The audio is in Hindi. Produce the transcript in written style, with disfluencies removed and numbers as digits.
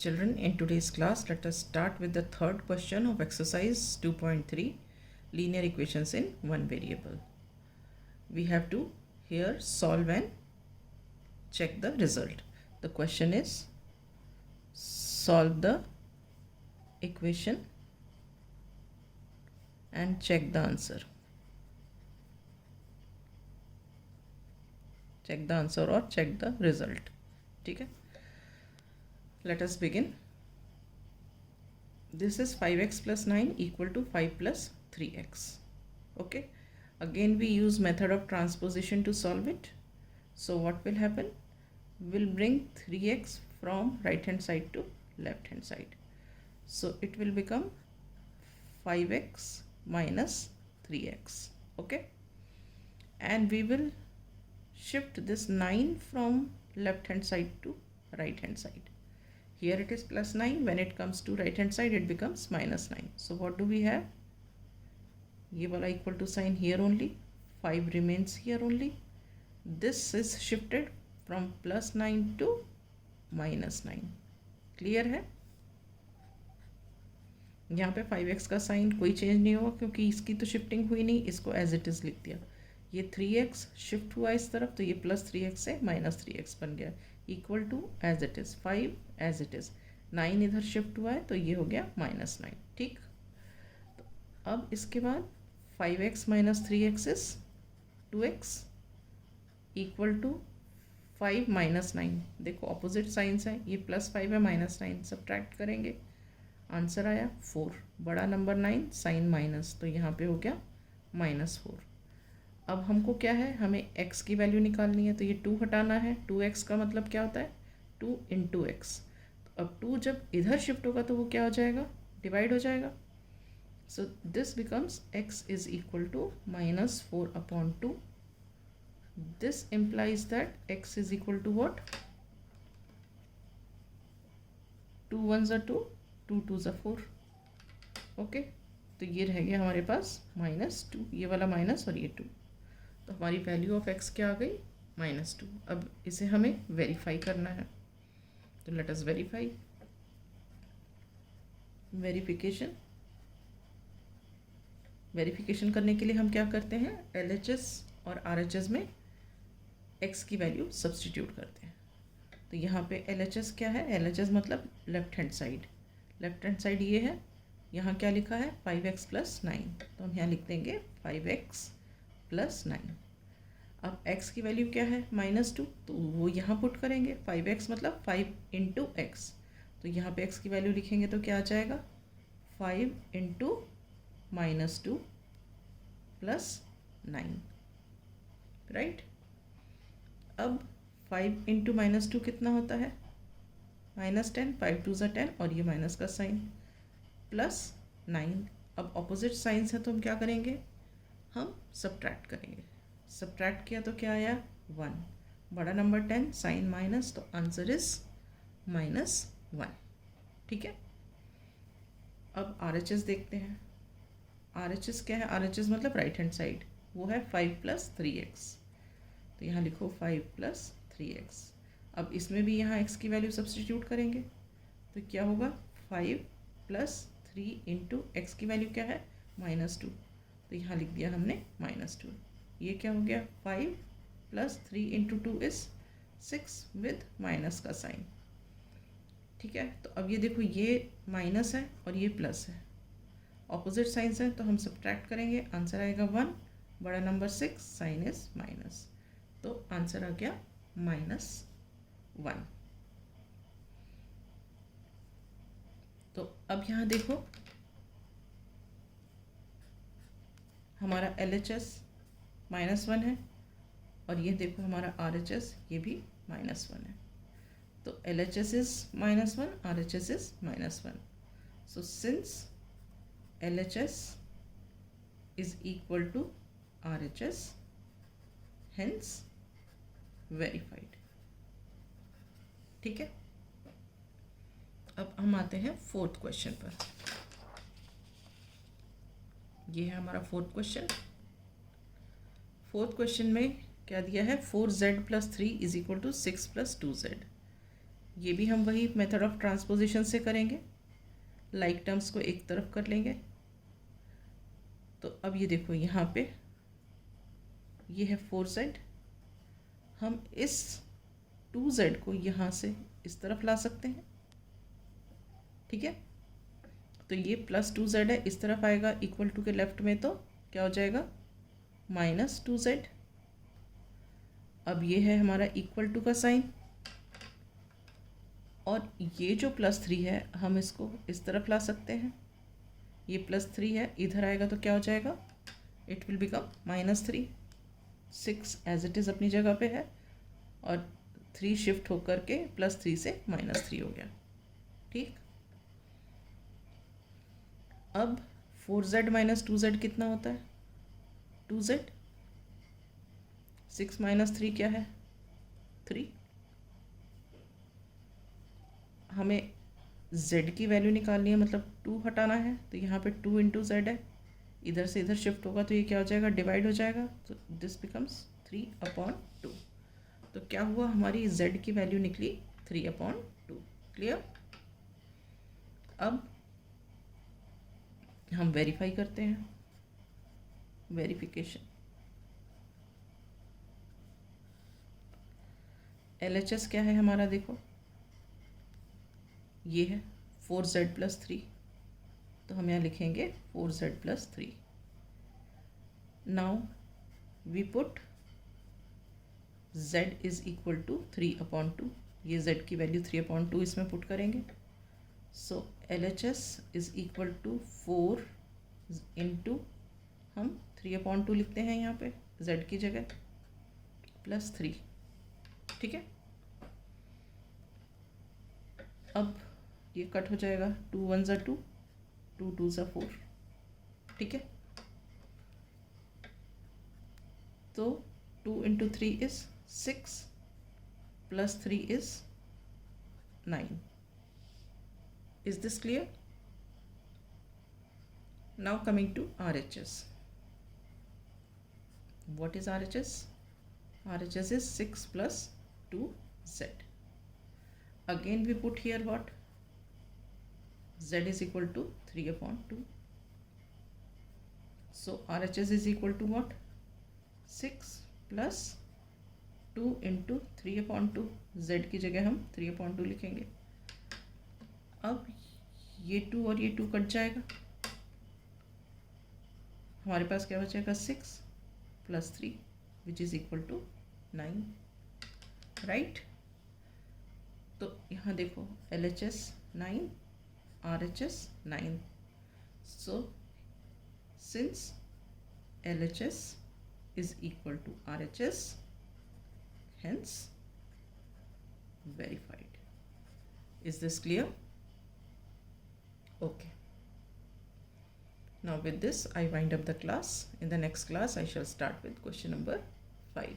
Children, in today's class, let us start with the third question of exercise 2.3, linear equations in one variable. We have to here solve and check the result. The question is, solve the equation and check the answer. Check the answer or check the result. Okay? Let us begin. This is 5x plus 9 equal to 5 plus 3x. Okay. Again we use method of transposition to solve it. So what will happen? We'll bring 3x from right hand side to left hand side. So it will become 5x minus 3x. Okay. And we will shift this 9 from left hand side to right hand side. Here it is plus 9. When it comes to right hand side, it becomes minus 9. So what do we have? ये वाला equal to sign here only. 5 remains here only. This is shifted from plus 9 to minus 9. Clear है? यहाँ पे 5x का साइन कोई चेंज नहीं होगा क्योंकि इसकी तो शिफ्टिंग हुई नहीं, इसको एज इट इज़ लिख दिया. ये 3x शिफ्ट हुआ इस तरफ तो ये प्लस 3x से माइनस 3x बन गया, equal to as it is 5 as it is. 9 इधर शिफ्ट हुआ है तो ये हो गया माइनस 9. ठीक. तो अब इसके बाद 5x minus 3x is 2x equal to 5 minus 9. देखो ऑपोजिट साइंस है, ये प्लस 5 है माइनस 9, सब्ट्रैक्ट करेंगे, आंसर आया 4. बड़ा नंबर 9 साइन माइनस, तो यहाँ पे हो गया -4. अब हमको क्या है, हमें x की वैल्यू निकालनी है तो ये 2 हटाना है. 2x का मतलब क्या होता है, 2 इंटू एक्स. तो अब 2 जब इधर शिफ्ट होगा तो वो क्या हो जाएगा, डिवाइड हो जाएगा. So this becomes x is equal to -4/2. This implies that x is equal to what, 2 1 ज़ा 2, 2 2 ज़ा 4. ओके. तो ये रह गया हमारे पास -2, ये वाला माइनस और ये 2. तो हमारी वैल्यू ऑफ x क्या आ गई, -2. अब इसे हमें वेरीफाई करना है, तो लेट अस वेरीफाई. वेरिफिकेशन करने के लिए हम क्या करते हैं, LHS और RHS में x की वैल्यू सब्सटीट्यूट करते हैं. तो यहाँ पे LHS क्या है, LHS मतलब left hand side. Left hand side ये है, यहाँ क्या लिखा है 5x प्लस 9, तो हम यहाँ लिख देंगे 5x प्लस 9. अब x की वैल्यू क्या है -2, तो वो यहाँ पुट करेंगे. 5x मतलब 5 इंटू एक्स, तो यहाँ पे x की वैल्यू लिखेंगे तो क्या आ जाएगा 5 इंटू -2 प्लस 9. राइट. अब 5 इंटू -2 कितना होता है, -10. 5 2 ज़ा 10 और ये माइनस का साइन प्लस 9. अब ऑपोजिट साइंस है तो हम क्या करेंगे, हम सब्ट्रैक्ट करेंगे. सब्ट्रैक्ट किया तो क्या आया 1. बड़ा नंबर 10 साइन माइनस, तो आंसर इज -1. ठीक है. अब RHS देखते हैं. RHS क्या है, RHS मतलब राइट हैंड साइड, वो है 5 प्लस 3x. तो यहाँ लिखो 5 प्लस 3x. अब इसमें भी यहाँ x की वैल्यू सब्सटीट्यूट करेंगे तो क्या होगा 5 प्लस 3 इंटू एक्स की वैल्यू क्या है -2, तो यहाँ लिख दिया हमने -2. ये क्या हो गया 5 plus 3 into 2 is 6 with minus का साइन. ठीक है. तो अब ये देखो ये माइनस है और ये प्लस है, ऑपोजिट साइंस है तो हम सब्ट्रैक्ट करेंगे, आंसर आएगा 1. बड़ा नंबर 6, साइन इज माइनस, तो आंसर आ गया -1. तो अब यहाँ देखो हमारा LHS -1 है और ये देखो हमारा RHS ये भी -1 है. तो LHS is -1, RHS is -1. So since LHS is equal to RHS, hence verified. ठीक है. अब हम आते हैं फोर्थ क्वेश्चन पर. ये है हमारा फोर्थ क्वेश्चन. फोर्थ क्वेश्चन में क्या दिया है, 4z plus 3 is equal to 6 plus 2z. ये भी हम वही मेथड ऑफ ट्रांसपोजिशन से करेंगे, लाइक टर्म्स को एक तरफ कर लेंगे। तो अब ये देखो यहाँ पे ये है 4z, हम इस 2z को यहाँ से इस तरफ ला सकते हैं, ठीक है। तो ये +2z है, इस तरफ आएगा इक्वल टू के लेफ्ट में, तो क्या हो जाएगा -2z। अब ये है हमारा इक्वल टू का साइन, और ये जो +3 है हम इसको इस तरफ ला सकते हैं, ये +3 है, इधर आएगा तो क्या हो जाएगा, it will become -3। 6 as it is अपनी जगह पे है, और 3 शिफ्ट होकर के +3 से -3 हो गया, ठीक। अब 4z - 2z कितना होता है, 2z। 6 - 3 क्या है, 3। हमें z की वैल्यू निकालनी है, मतलब 2 हटाना है, तो यहाँ पे 2 × z है, इधर से इधर शिफ्ट होगा तो ये क्या हो जाएगा, डिवाइड हो जाएगा, तो दिस बिकम्स 3/2। तो क्या हुआ, हमारी z की वैल्यू निकली 3/2। क्लियर। अब हम वेरीफाई करते हैं, वेरिफिकेशन। LHS क्या है हमारा, देखो ये है 4z + 3, तो हम यहाँ लिखेंगे 4z + 3। Now we put z = 3/2, ये z की वैल्यू 3/2 इसमें पुट करेंगे। सो LHS = 4 × हम 3/2 लिखते हैं यहाँ पे z की जगह, +3, ठीक है। अब ये कट हो जाएगा, 2 × 1 = 2, 2 × 2 = 4, ठीक है। तो 2 × 3 = 6, +3 = 9। Is this clear? Now coming to RHS. What is RHS? RHS is 6 + 2z. Again we put here what? Z = 3/2. So RHS is equal to what? 6 + 2 × 3/2। Z की जगह हम 3/2 लिखेंगे। अब ये 2 और ये 2 कट जाएगा, हमारे पास क्या बचेगा, 6 + 3 which is equal to 9, right. तो यहाँ देखो LHS 9, RHS 9। So since LHS = RHS, hence verified. Is this clear? Okay. Now with this I wind up the class. In the next class I shall start with question number 5.